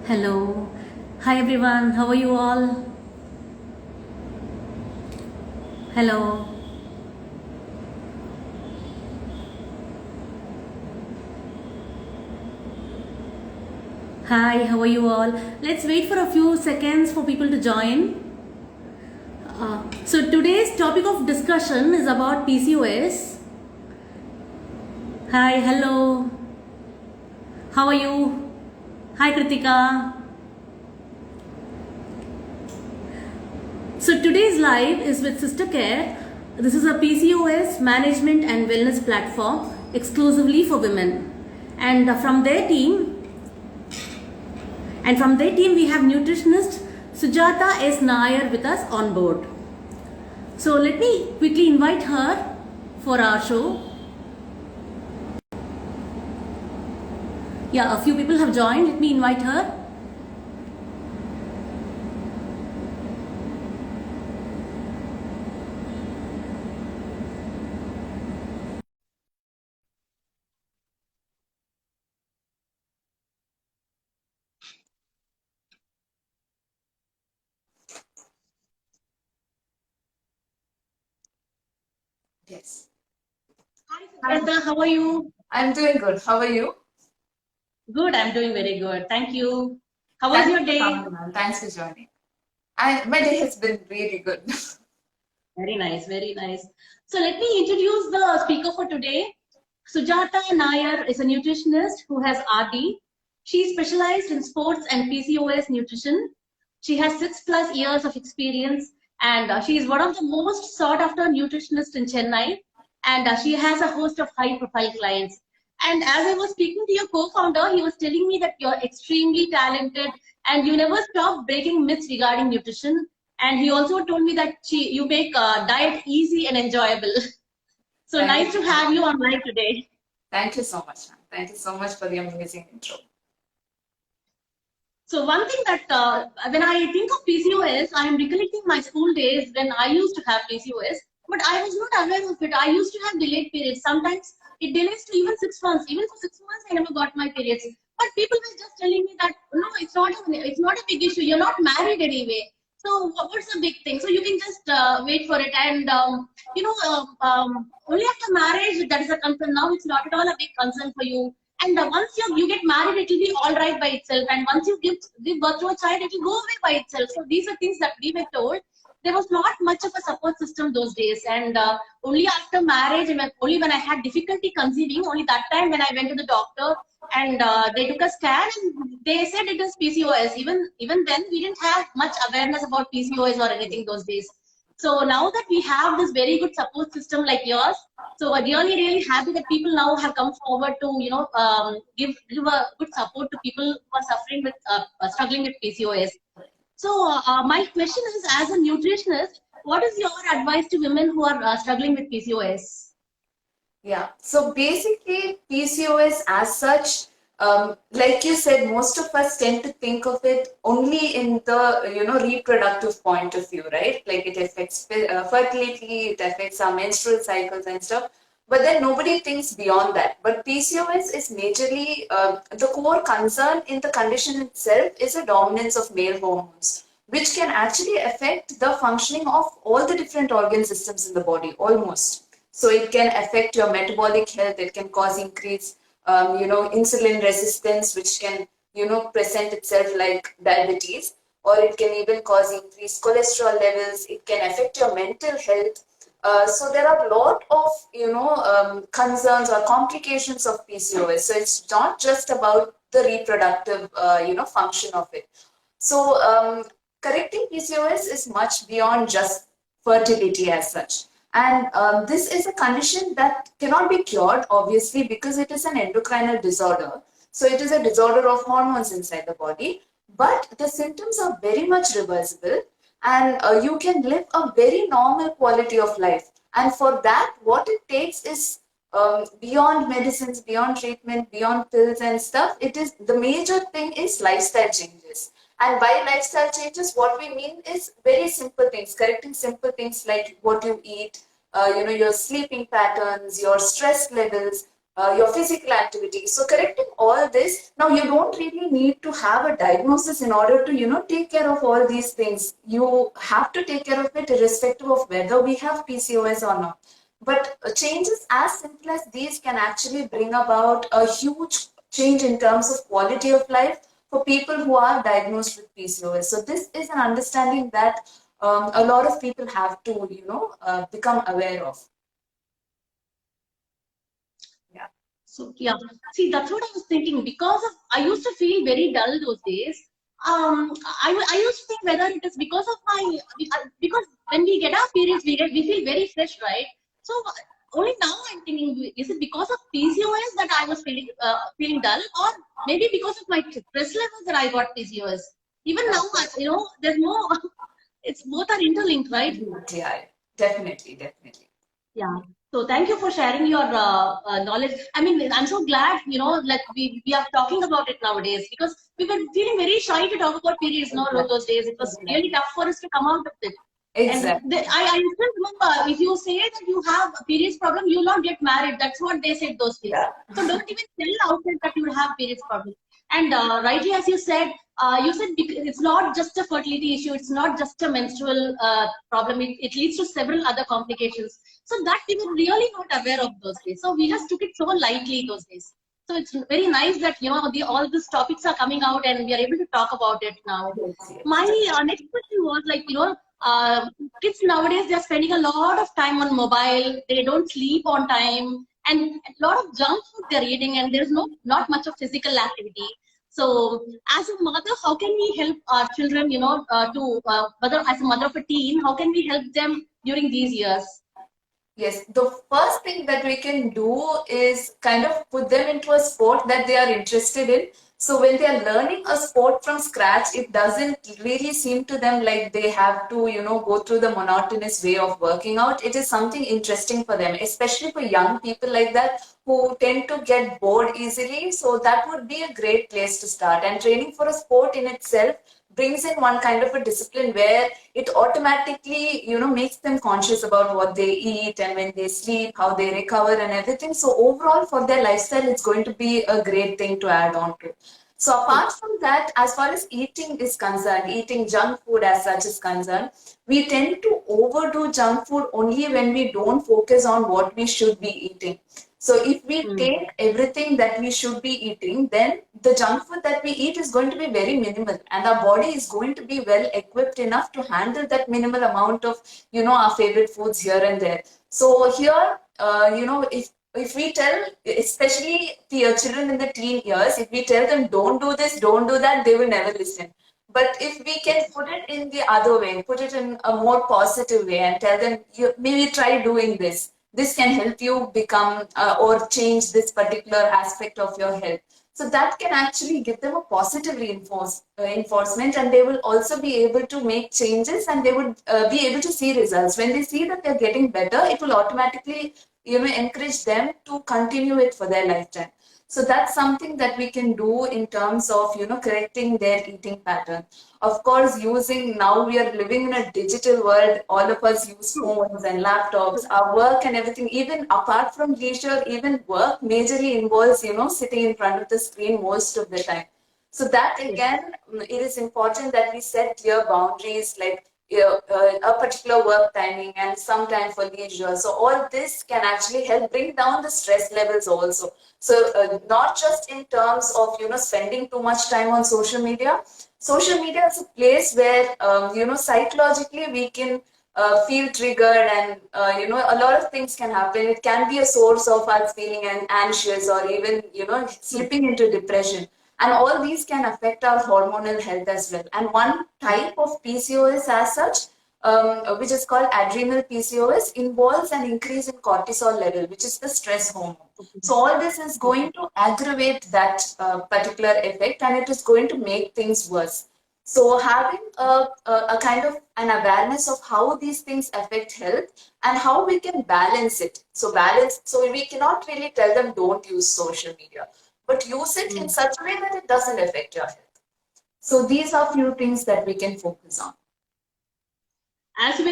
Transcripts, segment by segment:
Hello. Hi everyone. How are you all? Hello. Hi, how are you all? Let's wait for a few seconds for people to join. So today's topic of discussion is about PCOS. Hi, hello. How are you? Hi, Kritika. So today's live is with CysterCare. This is a PCOS management and wellness platform exclusively for women. And from their team, we have nutritionist Sujatha S. Nair with us on board. So let me quickly invite her for our show. Yeah, a few people have joined. Let me invite her. Yes. Hi, Sujatha. How are you? I'm doing good. How are you? Good. I'm doing very good. Thank you. How was your day? Thanks for joining. My day has been really good. Very nice. Very nice. So let me introduce the speaker for today. Sujatha Nair is a nutritionist who has RD. She specialized in sports and PCOS nutrition. She has 6+ years of experience and she is one of the most sought after nutritionists in Chennai. And she has a host of high profile clients. And as I was speaking to your co-founder, he was telling me that you're extremely talented and you never stop breaking myths regarding nutrition. And he also told me that you make diet easy and enjoyable. So Thank nice you. to have you online today. Thank you so much, ma'am. Thank you so much for the amazing intro. So one thing that when I think of PCOS, I am recollecting my school days when I used to have PCOS, but I was not aware of it. I used to have delayed periods. Sometimes it delays to even 6 months. Even for 6 months, I never got my periods. But people were just telling me that no, it's not a big issue. You're not married anyway. So what's the big thing? So you can just wait for it. And only after marriage that is a concern. Now it's not at all a big concern for you. And once you get married, it will be all right by itself. And once you give birth to a child, it will go away by itself. So these are things that we were told. There was not much of a support system those days. And only after marriage, and only when I had difficulty conceiving, only that time when I went to the doctor and they took a scan and they said it is PCOS. Even then, we didn't have much awareness about PCOS or anything those days. So now that we have this very good support system like yours, so I'm really happy that people now have come forward to give a good support to people who are suffering with struggling with PCOS. So my question is, as a nutritionist, what is your advice to women who are struggling with PCOS? Yeah. So basically, PCOS as such, like you said, most of us tend to think of it only in the reproductive point of view, right? Like it affects fertility, it affects our menstrual cycles and stuff. But then nobody thinks beyond that. But PCOS is majorly the core concern in the condition itself is a dominance of male hormones, which can actually affect the functioning of all the different organ systems in the body almost. So it can affect your metabolic health. It can cause increased, insulin resistance, which can, present itself like diabetes, or it can even cause increased cholesterol levels. It can affect your mental health. So there are a lot of, concerns or complications of PCOS. So it's not just about the reproductive, function of it. So correcting PCOS is much beyond just fertility as such. And this is a condition that cannot be cured, obviously, because it is an endocrinal disorder. So it is a disorder of hormones inside the body. But the symptoms are very much reversible, and you can live a very normal quality of life. And for that, what it takes is beyond medicines, beyond treatment, beyond pills and stuff. It is the major thing is lifestyle changes. And by lifestyle changes, what we mean is very simple things, correcting simple things like what you eat, your sleeping patterns, your stress levels, your physical activity. So correcting all this, now you don't really need to have a diagnosis in order to, take care of all these things. You have to take care of it irrespective of whether we have PCOS or not. But changes as simple as these can actually bring about a huge change in terms of quality of life for people who are diagnosed with PCOS. So this is an understanding that a lot of people have to, become aware of. Yeah. So yeah, see, that's what I was thinking. Because of I used to feel very dull those days. I used to think whether it is because of my because when we get our periods, we feel very fresh, right? So only now I'm thinking, is it because of PCOS that I was feeling dull, or maybe because of my stress levels that I got PCOS? Even now, there's no. It's both are interlinked, right? Yeah, definitely. Yeah. So thank you for sharing your knowledge. I mean, I'm so glad, like we are talking about it nowadays, because we were feeling very shy to talk about periods, those days. It was really tough for us to come out of it. Exactly. And I still remember, if you say that you have a periods problem, you will not get married. That's what they said those days. Yeah. So don't even tell outside that you have periods problem. And rightly, as you said it's not just a fertility issue. It's not just a menstrual problem. It leads to several other complications. So that we were really not aware of those days. So we just took it so lightly those days. So it's very nice that all these topics are coming out and we are able to talk about it now. Yes. My next question was kids nowadays, they're spending a lot of time on mobile. They don't sleep on time, and a lot of junk food they're eating, and there's not much of physical activity. So as a mother, how can we help our children, whether as a mother of a teen, how can we help them during these years? Yes, the first thing that we can do is kind of put them into a sport that they are interested in. So when they are learning a sport from scratch, it doesn't really seem to them like they have to, go through the monotonous way of working out. It is something interesting for them, especially for young people like that who tend to get bored easily. So that would be a great place to start. And training for a sport in itself brings in one kind of a discipline where it automatically, makes them conscious about what they eat and when they sleep, how they recover and everything. So overall for their lifestyle, it's going to be a great thing to add on to. So apart from that, as far as eating is concerned, eating junk food as such is concerned, we tend to overdo junk food only when we don't focus on what we should be eating. So if we take everything that we should be eating, then the junk food that we eat is going to be very minimal, and our body is going to be well equipped enough to handle that minimal amount of, our favorite foods here and there. So here, if we tell, especially the children in the teen years, if we tell them don't do this, don't do that, they will never listen. But if we can put it in the other way, put it in a more positive way and tell them, maybe try doing this. This can help you become or change this particular aspect of your health. So that can actually give them a positive enforcement, and they will also be able to make changes, and they would be able to see results. When they see that they're getting better, it will automatically, encourage them to continue it for their lifetime. So that's something that we can do in terms of, correcting their eating pattern. Of course, now we are living in a digital world. All of us use phones and laptops, our work and everything, even apart from leisure, even work majorly involves, sitting in front of the screen most of the time. So that again, it is important that we set clear boundaries, like a particular work timing and some time for leisure. So all this can actually help bring down the stress levels also. So not just in terms of, spending too much time on social media. Social media is a place where, psychologically we can feel triggered, and, a lot of things can happen. It can be a source of us feeling anxious or even, slipping into depression. And all these can affect our hormonal health as well. And one type of PCOS as such, which is called adrenal Pcos, involves an increase in cortisol level, which is the stress hormone. So all this is going to aggravate that particular effect, and it is going to make things worse. So having a kind of an awareness of how these things affect health and how we can balance it. So we cannot really tell them don't use social media, but use it in such a way that it doesn't affect your health. So these are few things that we can focus on. as you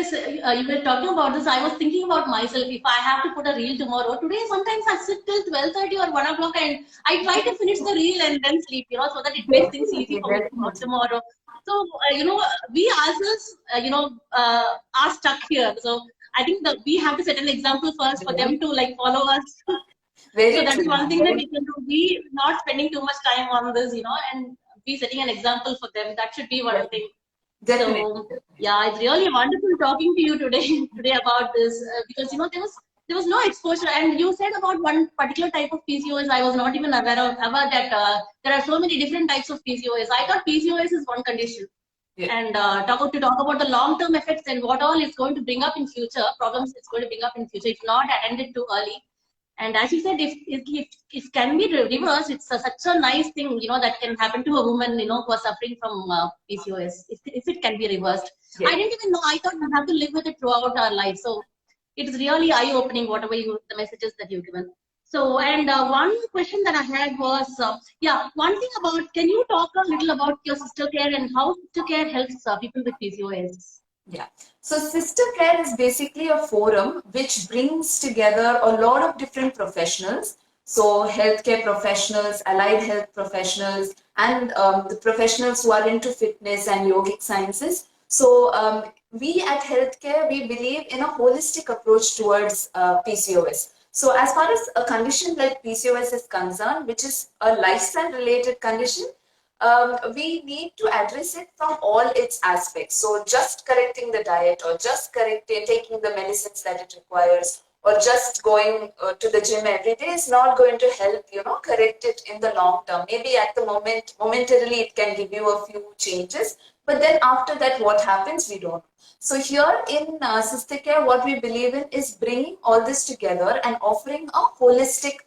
were talking about this, I was thinking about myself. If I have to put a reel tomorrow, today sometimes I sit till 12:30 or 1 o'clock, and I try to finish the reel and then sleep, so that it makes things easy Definitely, for me to work definitely. tomorrow. So, we ourselves, are stuck here. So I think that we have to set an example first for them Very, to like follow us. So very that is true, one ma'am. thing that Very we can do. We not spending too much time on this, and be setting an example for them. That should be one definitely, thing. definitely. So yeah, it's really wonderful talking to you today today about this because there was no exposure, and you said about one particular type of PCOS. I was not even aware that there are so many different types of PCOS. I thought PCOS is one condition, Yeah. and talk about the long term effects and what all it's going to bring up in future problems. It's going to bring up in future if not attended to early. And as you said, if can be reversed, it's such a nice thing, that can happen to a woman, who are suffering from PCOS. If it can be reversed, I Yes. didn't even know. I thought we have to live with it throughout our life. So it is really eye-opening, whatever the messages that you've given. So, and one question that I had was, one thing about, can you talk a little about your sister care and how sister care helps people with PCOS? Yeah. So CysterCare is basically a forum which brings together a lot of different professionals. So healthcare professionals, allied health professionals, and the professionals who are into fitness and yogic sciences. So we at healthcare, we believe in a holistic approach towards PCOS. So as far as a condition like PCOS is concerned, which is a lifestyle related condition, we need to address it from all its aspects. So just correcting the diet or just correcting taking the medicines that it requires or just going to the gym every day is not going to help, correct it in the long term. Maybe at the moment, momentarily it can give you a few changes, but then after that, what happens, we don't. So here in Sister Care, what we believe in is bringing all this together and offering a holistic,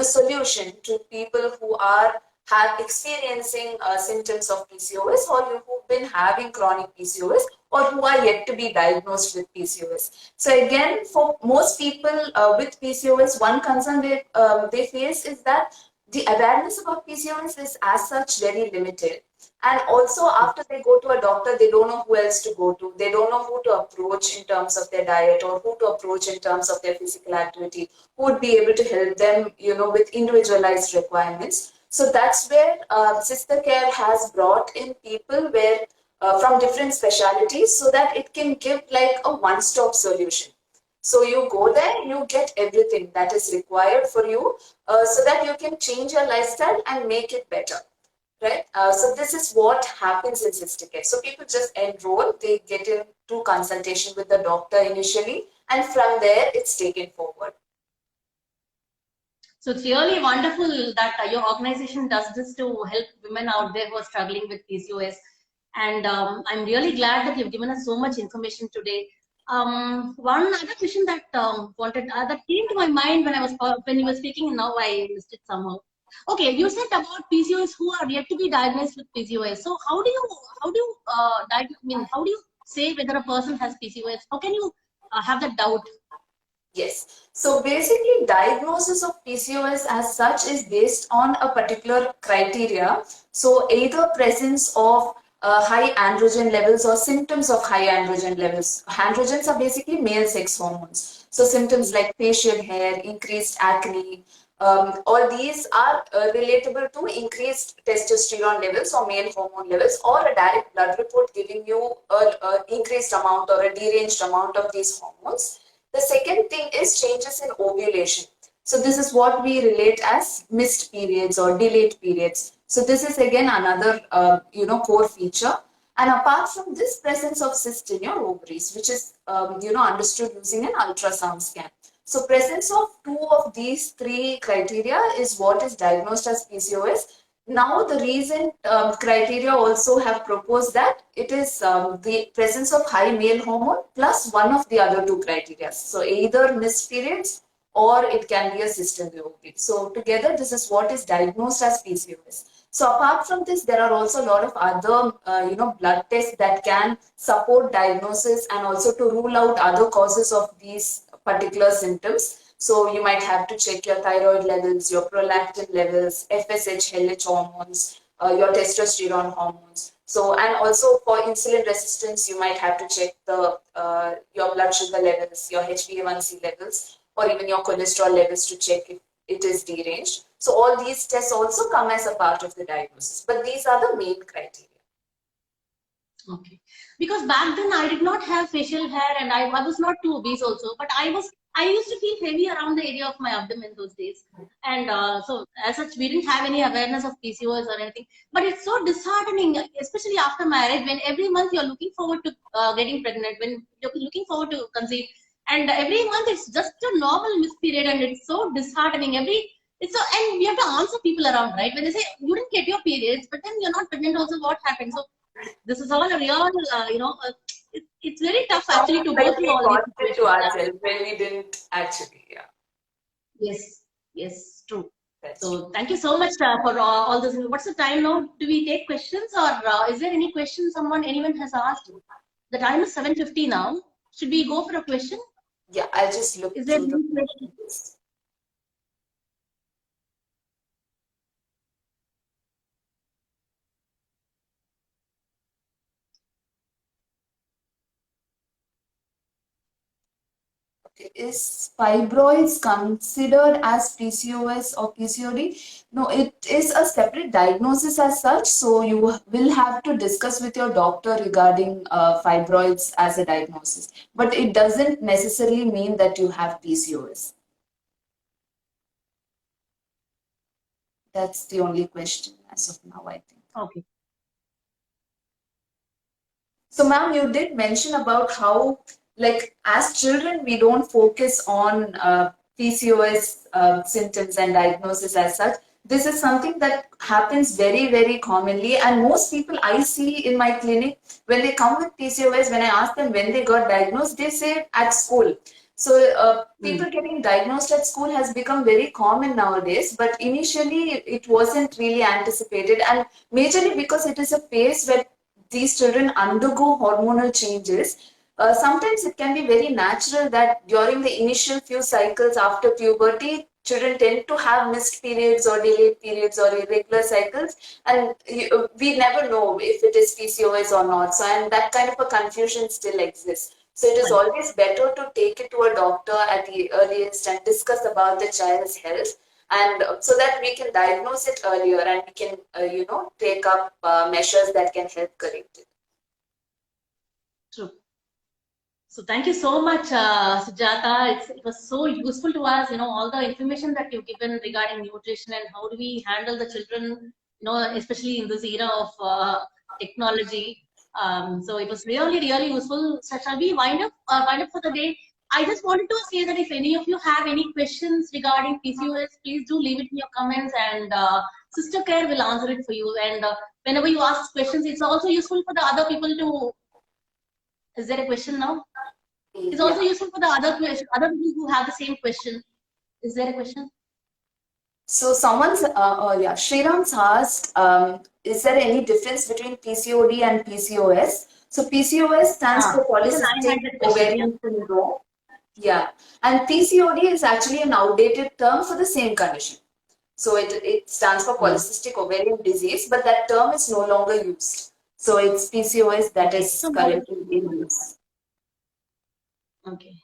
solution to people who are have experiencing symptoms of PCOS or who've been having chronic PCOS or who are yet to be diagnosed with PCOS. So again, for most people with PCOS, one concern they face is that the awareness about PCOS is as such very limited. And also after they go to a doctor, they don't know who else to go to. They don't know who to approach in terms of their diet or who to approach in terms of their physical activity, who would be able to help them, with individualized requirements. So that's where Sister Care has brought in people where from different specialities so that it can give like a one-stop solution. So you go there, you get everything that is required for you so that you can change your lifestyle and make it better. Right? So this is what happens in Sister Care. So people just enroll, they get into consultation with the doctor initially, and from there it's taken forward. So it's really wonderful that your organization does this to help women out there who are struggling with PCOS. And I'm really glad that you've given us so much information today. One other question that that came to my mind when you were speaking, and now I missed it somehow. Okay, you said about PCOS who are yet to be diagnosed with PCOS. So how do you say whether a person has PCOS? How can you have that doubt? Yes. So basically, diagnosis of PCOS as such is based on a particular criteria. So either presence of high androgen levels or symptoms of high androgen levels. Androgens are basically male sex hormones. So symptoms like facial hair, increased acne, all these are relatable to increased testosterone levels or male hormone levels or a direct blood report giving you an increased amount or a deranged amount of these hormones. The second thing is changes in ovulation. So this is what we relate as missed periods or delayed periods. So this is again another core feature. And apart from this, presence of cyst in your ovaries, which is understood using an ultrasound scan. So presence of two of these three criteria is what is diagnosed as PCOS. Now, the recent criteria also have proposed that it is the presence of high male hormone plus one of the other two criteria. So, either missed periods or it can be a cyst in the ovary. So, together, this is what is diagnosed as PCOS. So, apart from this, there are also a lot of other, blood tests that can support diagnosis and also to rule out other causes of these particular symptoms. So you might have to check your thyroid levels, your prolactin levels, FSH, LH hormones, your testosterone hormones. So, and also for insulin resistance, you might have to check the your blood sugar levels, your HbA1c levels, or even your cholesterol levels to check if it is deranged. So all these tests also come as a part of the diagnosis, but these are the main criteria. Okay. Because back then I did not have facial hair and I was not too obese also, but I used to feel heavy around the area of my abdomen those days. And so as such, we didn't have any awareness of PCOS or anything. But it's so disheartening, especially after marriage, when every month you're looking forward to getting pregnant, when you're looking forward to conceive. And every month it's just a normal miss period and it's so disheartening. It's so, and we have to answer people around, right? When they say you didn't get your periods, but then you're not pregnant also, what happened? So this is all a real, it's very tough actually to go Like through we all these got it to situations. ourselves when we didn't actually, yeah. Yes, yes, true. That's So thank you so much for all this. What's the time now? Do we take questions or is there any question anyone has asked? The time is 7:50 now. Should we go for a question? Yeah, I'll just look Is there through the any question? questions. Is fibroids considered as PCOS or PCOD? No, it is a separate diagnosis as such. So you will have to discuss with your doctor regarding fibroids as a diagnosis. But it doesn't necessarily mean that you have PCOS. That's the only question as of now, I think. Okay. So, ma'am, you did mention about how, like, as children, we don't focus on PCOS symptoms and diagnosis as such. This is something that happens very, very commonly. And most people I see in my clinic, when they come with PCOS, when I ask them when they got diagnosed, they say at school. So, people getting diagnosed at school has become very common nowadays, but initially it wasn't really anticipated, and majorly because it is a phase where these children undergo hormonal changes. Sometimes it can be very natural that during the initial few cycles after puberty, children tend to have missed periods or delayed periods or irregular cycles, and we never know if it is PCOS or not. So, and that kind of a confusion still exists. So, it is always better to take it to a doctor at the earliest and discuss about the child's health, and so that we can diagnose it earlier and we can take up measures that can help correct it. True. So thank you so much, Sujatha. It was so useful to us, all the information that you've given regarding nutrition and how do we handle the children, especially in this era of technology. So it was really, really useful. So shall we wind up for the day? I just wanted to say that if any of you have any questions regarding PCOS, please do leave it in your comments, and CysterCare will answer it for you. And whenever you ask questions, it's also useful for the other people to. Is there a question now? It's also useful for the other people who have the same question. Is there a question? So someone's, Sriram's asked, is there any difference between PCOD and PCOS? So PCOS stands for polycystic ovarian syndrome. Yeah, and PCOD is actually an outdated term for the same condition. So it stands for polycystic ovarian disease, but that term is no longer used. So it's PCOS that is currently in use. Okay.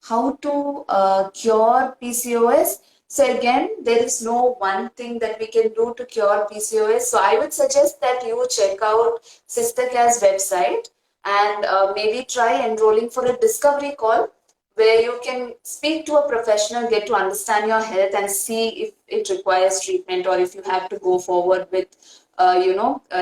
How to cure PCOS? So again, there is no one thing that we can do to cure PCOS. So I would suggest that you check out CysterCare's website and maybe try enrolling for a discovery call where you can speak to a professional, get to understand your health and see if it requires treatment or if you have to go forward with,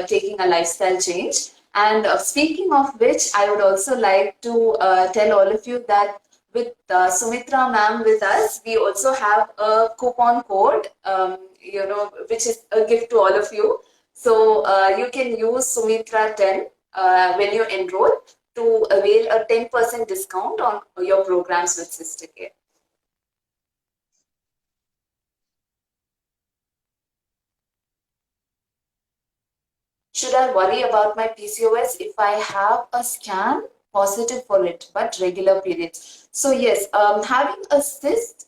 taking a lifestyle change. And speaking of which, I would also like to tell all of you that with Sumithra ma'am with us, we also have a coupon code, which is a gift to all of you. So you can use Sumithra 10 when you enroll to avail a 10% discount on your programs with CysterCare. Should I worry about my PCOS if I have a scan positive for it, but regular periods? So yes, having a cyst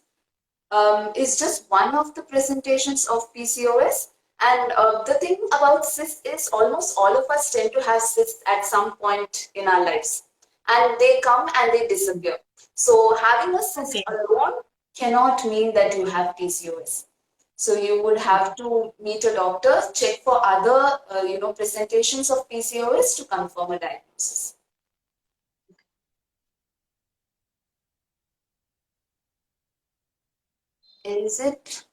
is just one of the presentations of PCOS. And the thing about cysts is almost all of us tend to have cysts at some point in our lives. And they come and they disappear. So having a cyst alone cannot mean that you have PCOS. So you would have to meet a doctor, check for other, presentations of PCOS to confirm a diagnosis. Is it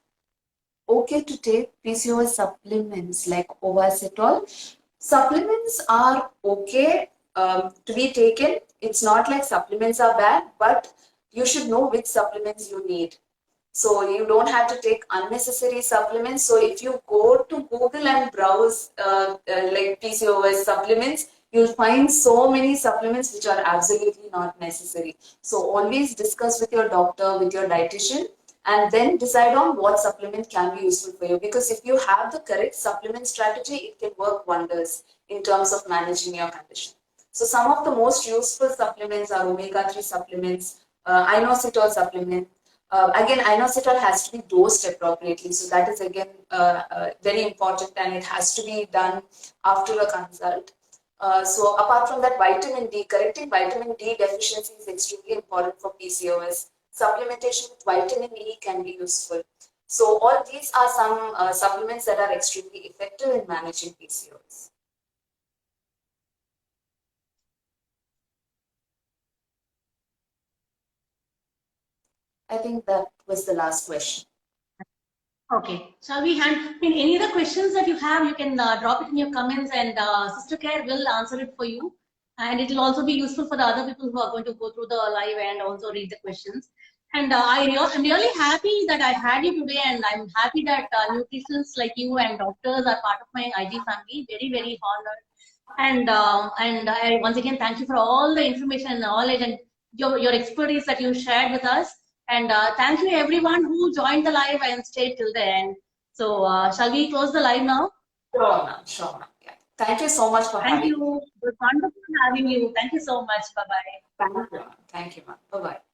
okay to take PCOS supplements like Ovacetol? Supplements are okay to be taken. It's not like supplements are bad, but you should know which supplements you need. So you don't have to take unnecessary supplements. So if you go to Google and browse like PCOS supplements, you'll find so many supplements which are absolutely not necessary. So always discuss with your doctor, with your dietitian, and then decide on what supplement can be useful for you. Because if you have the correct supplement strategy, it can work wonders in terms of managing your condition. So some of the most useful supplements are omega-3 supplements, inositol supplement. Again, inositol has to be dosed appropriately. So that is again very important, and it has to be done after a consult. So apart from that, vitamin D, correcting vitamin D deficiency is extremely important for PCOS. Supplementation with vitamin E can be useful. So all these are some supplements that are extremely effective in managing PCOS. I think that was the last question. Okay. Shall we hand in any other questions that you have? You can drop it in your comments, and CysterCare will answer it for you. And it will also be useful for the other people who are going to go through the live and also read the questions. And I'm really happy that I had you today, and I'm happy that nutritionists like you and doctors are part of my IG family. Very, very honored. And I once again thank you for all the information and knowledge and your expertise that you shared with us. And thank you everyone who joined the live and stayed till the end. So shall we close the live now? Sure, ma'am. Sure, ma'am. Yeah. Thank you so much for having me. Thank you. It was wonderful having you. Thank you so much. Bye-bye. Thank you, ma'am. Thank you, ma'am. Bye-bye.